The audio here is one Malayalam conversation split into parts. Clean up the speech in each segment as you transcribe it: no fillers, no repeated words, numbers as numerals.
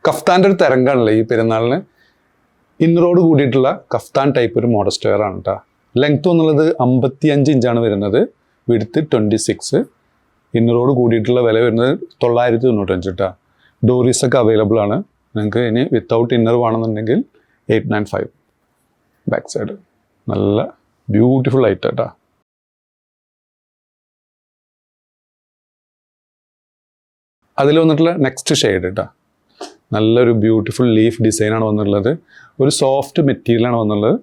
കഫ്താൻ്റെ ഒരു തരംഗമാണല്ലോ ഈ പെരുന്നാളിന്. ഇന്നറോട് കൂടിയിട്ടുള്ള കഫ്താൻ ടൈപ്പ് ഒരു മോഡസ്റ്റ് വെയർ ആണ് കേട്ടോ. ലെങ്ത് എന്നുള്ളത് 55 ഇഞ്ചാണ് വരുന്നത്, വിഡ്ത്ത് 26. ഇന്നറോട് കൂടിയിട്ടുള്ള വില വരുന്നത് 995 കേട്ടോ. ഡോറീസൊക്കെ അവൈലബിൾ ആണ്. നിങ്ങൾക്ക് ഇനി വിത്തൗട്ട് ഇന്നർ വേണമെന്നുണ്ടെങ്കിൽ 895. ബാക്ക് സൈഡ് നല്ല ബ്യൂട്ടിഫുൾ ആയിട്ട് കേട്ടോ. അതിൽ വന്നിട്ടുള്ള നെക്സ്റ്റ് ഷെയ്ഡ് കേട്ടോ, നല്ലൊരു ബ്യൂട്ടിഫുൾ ലീഫ് ഡിസൈനാണ് വന്നിട്ടുള്ളത്. ഒരു സോഫ്റ്റ് മെറ്റീരിയലാണ് വന്നുള്ളത്.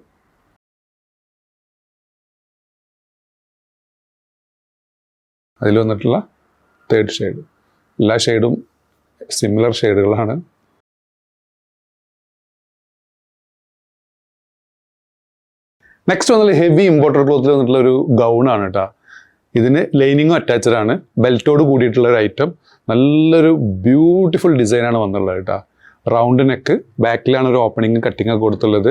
അതിൽ വന്നിട്ടുള്ള തേർഡ് ഷെയ്ഡ്. എല്ലാ ഷെയ്ഡും സിമിലർ ഷെയ്ഡുകളാണ്. നെക്സ്റ്റ് വന്നാൽ ഹെവി ഇമ്പോർട്ടഡ് ക്ലോത്തിൽ വന്നിട്ടുള്ള ഒരു ഗൗണാണ് കേട്ടോ. ഇതിന് ലൈനിങ്ങും അറ്റാച്ച്ഡ് ആണ്, ബെൽറ്റോട് കൂടിയിട്ടുള്ള ഒരു ഐറ്റം. നല്ലൊരു ബ്യൂട്ടിഫുൾ ഡിസൈനാണ് വന്നുള്ളത് കേട്ടോ. റൗണ്ട് നെക്ക്, ബാക്കിലാണ് ഒരു ഓപ്പണിങ് കട്ടിങ് ഒക്കെ കൊടുത്തുള്ളത്.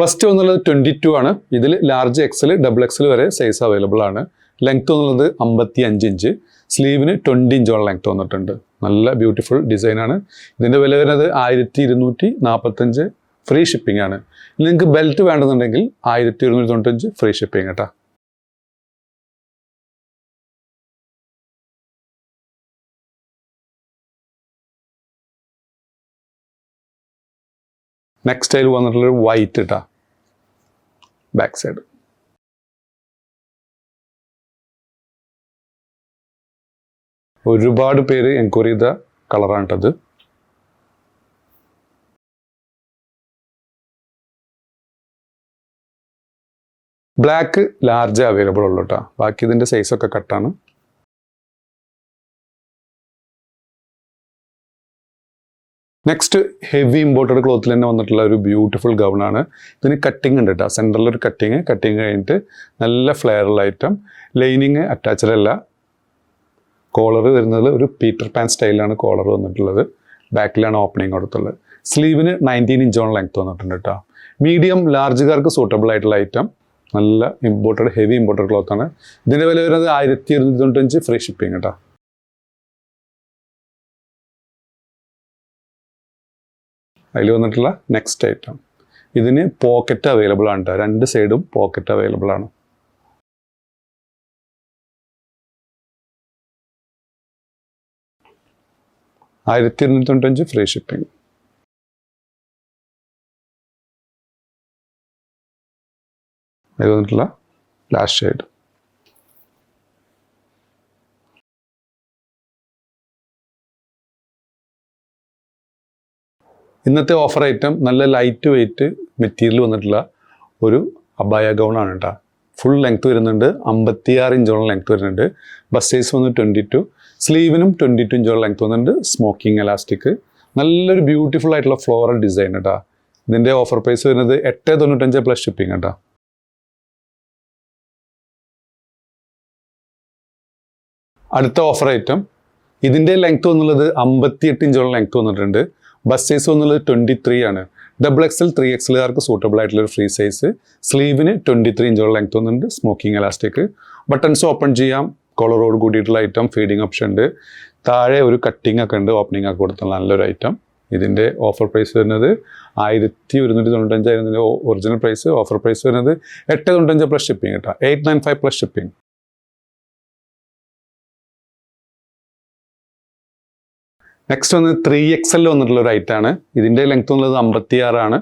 ബസ്റ്റ് വന്നുള്ളത് 22 ആണ്. ഇതിൽ ലാർജ് എക്സൽ ഡബിൾ എക്സൽ വരെ സൈസ് അവൈലബിൾ ആണ്. ലെങ്ത് വന്നുള്ളത് 55 ഇഞ്ച്. സ്ലീവിന് 20 ഇഞ്ചോളം ലെങ്ത് വന്നിട്ടുണ്ട്. നല്ല ബ്യൂട്ടിഫുൾ ഡിസൈനാണ്. ഇതിൻ്റെ വില വരുന്നത് 1245 ഫ്രീ ഷിപ്പിംഗ് ആണ്. നിങ്ങൾക്ക് ബെൽറ്റ് വേണമെന്നുണ്ടെങ്കിൽ 1295 ഫ്രീ ഷിപ്പിംഗ് കേട്ടോ. നെക്സ്റ്റ് സ്റ്റൈൽ വന്നിട്ടുള്ളൊരു വൈറ്റ് കേട്ടോ. ബാക്ക് സൈഡ് ഒരുപാട് പേര് എൻക്വയറി ചെയ്ത കളറാണ് കേട്ടത്. ബ്ലാക്ക് ലാർജ് അവൈലബിൾ ഉള്ളൂ കേട്ടോ. ബാക്കി ഇതിൻ്റെ സൈസൊക്കെ കട്ടാണ്. നെക്സ്റ്റ് ഹെവി ഇമ്പോർട്ടഡ് ക്ലോത്തിൽ തന്നെ വന്നിട്ടുള്ള ഒരു ബ്യൂട്ടിഫുൾ ഗൗണാണ്. ഇതിന് കട്ടിങ് ഉണ്ട് കേട്ടോ. സെൻറ്ററിലൊരു കട്ടിങ് കഴിഞ്ഞിട്ട് നല്ല ഫ്ലെയറുള്ള ഐറ്റം. ലൈനിങ് അറ്റാച്ച്ഡ് അല്ല. കോളർ വരുന്നത് ഒരു പീറ്റർ പാൻ സ്റ്റൈലാണ് കോളർ വന്നിട്ടുള്ളത്. ബാക്കിലാണ് ഓപ്പണിങ് കൊടുത്തുള്ളത്. സ്ലീവിന് 19 ഇഞ്ചോളം ലെങ്ത് വന്നിട്ടുണ്ട് കേട്ടോ. മീഡിയം ലാർജുകാർക്ക് സൂട്ടബിൾ ആയിട്ടുള്ള ഐറ്റം. നല്ല ഹെവി ഇമ്പോർട്ടഡ് ക്ലോത്താണ്. ഇതിൻ്റെ വില വരുന്നത് 1295 ഫ്രീ ഷിപ്പിംഗ് കേട്ടോ. അതിൽ വന്നിട്ടുള്ള നെക്സ്റ്റ് ഐറ്റം. ഇതിന് പോക്കറ്റ് അവൈലബിൾ ആണ് കേട്ടോ. 2 സൈഡും പോക്കറ്റ് അവൈലബിൾ ആണ്. $1295 ഫ്രീ ഷിപ്പിംഗ്. അതിൽ വന്നിട്ടുള്ള ലാസ്റ്റ് ഷെയ്ഡ്. ഇന്നത്തെ ഓഫർ ഐറ്റം നല്ല ലൈറ്റ് വെയ്റ്റ് മെറ്റീരിയൽ വന്നിട്ടുള്ള ഒരു അബായ ഗൗണാണ് കേട്ടോ. ഫുൾ ലെങ്ത് വരുന്നുണ്ട്, 56 ഇഞ്ചോളം ലെങ്ത് വരുന്നുണ്ട്. ബസ് സൈസ് വന്ന് 22. സ്ലീവിനും 22 ഇഞ്ചോളം ലെങ്ത് വന്നിട്ടുണ്ട്. Smoking elastic. നല്ലൊരു ബ്യൂട്ടിഫുൾ ആയിട്ടുള്ള ഫ്ലോറൽ ഡിസൈൻ കേട്ടോ. ഇതിൻ്റെ ഓഫർ പ്രൈസ് വരുന്നത് 895 പ്ലസ് ഷിപ്പിംഗ് കേട്ടോ. അടുത്ത ഓഫർ ഐറ്റം. ഇതിൻ്റെ ലെങ്ത് വന്നുള്ളത് 58 ഇഞ്ചോളം ലെങ്ത് വന്നിട്ടുണ്ട്. ബസ് സൈസ് വന്നുള്ളത് 23 ആണ്. ഡബിൾ എക്സൽ 3XLകാർക്ക് സൂട്ടബിൾ ആയിട്ടുള്ള ഒരു ഫ്രീ സൈസ്. സ്ലീവിന് 23 ഇഞ്ചോളം ലെങ്ത് വന്നിട്ടുണ്ട്. Smoking elastic. ബട്ടൺസ് ഓപ്പൺ ചെയ്യാം. കോളറോട് കൂടിയിട്ടുള്ള ഐറ്റം. ഫീഡിങ് ഓപ്ഷൻ ഉണ്ട്. താഴെ ഒരു കട്ടിങ് ഒക്കെ ഉണ്ട്. ഓപ്പണിംഗ് ഒക്കെ കൊടുത്തുള്ള നല്ലൊരു ഐറ്റം. ഇതിൻ്റെ ഓഫർ പ്രൈസ് വരുന്നത് 1195 ആയിരുന്നു ഇതിൻ്റെ ഒറിജിനൽ പ്രൈസ്. ഓഫർ പ്രൈസ് വരുന്നത് 895 പ്ലസ് ഷിപ്പിംഗ് കേട്ടോ. 895 പ്ലസ് ഷിപ്പിംഗ്. നെക്സ്റ്റ് വന്ന് 3XL വന്നിട്ടുള്ള ഒരു ഐറ്റാണ്. ഇതിൻ്റെ ലെങ്ത് വന്നുള്ളത് 56 ആണ്.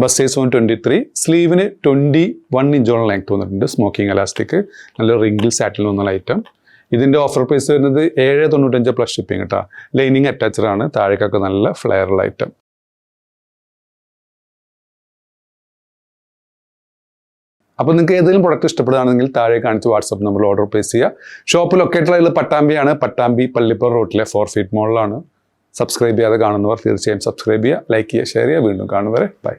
ബസ് സൈസ് വന്ന് 23. സ്ലീവിന് 21 ഇഞ്ചോളം ലെങ്ത് വന്നിട്ടുണ്ട്. Smoking elastic. നല്ല റിംഗിൾ സാറ്റിൽ വന്നുള്ള ഐറ്റം. ഇതിൻ്റെ ഓഫർ പ്രൈസ് വരുന്നത് 795 പ്ലസ് ഷിപ്പിംഗ് കേട്ടോ. ലൈനിങ് അറ്റാച്ച്ഡ് ആണ്. താഴേക്കൊക്കെ നല്ല ഫ്ലെയറുള്ള ഐറ്റം. അപ്പോൾ നിങ്ങൾക്ക് ഏതെങ്കിലും പ്രൊഡക്റ്റ് ഇഷ്ടപ്പെടുകയാണെങ്കിൽ താഴെ കാണിച്ച് വാട്സപ്പ് നമ്പറിൽ ഓർഡർ പ്ലേസ് ചെയ്യുക. ഷോപ്പ് ലൊക്കേറ്റഡ് ആയിട്ടുള്ള പട്ടാമ്പിയാണ്. പട്ടാമ്പി പള്ളിപ്പുറം റോട്ടിലെ 4 ഫീറ്റ് മോളിലാണ്. സബ്സ്ക്രൈബ് ചെയ്യാതെ കാണുന്നവർ തീർച്ചയായും സബ്സ്ക്രൈബ് ചെയ്യുക, ലൈക്ക് ചെയ്യുക, ഷെയർ ചെയ്യുക. വീണ്ടും കാണുന്നവരെ ബൈ.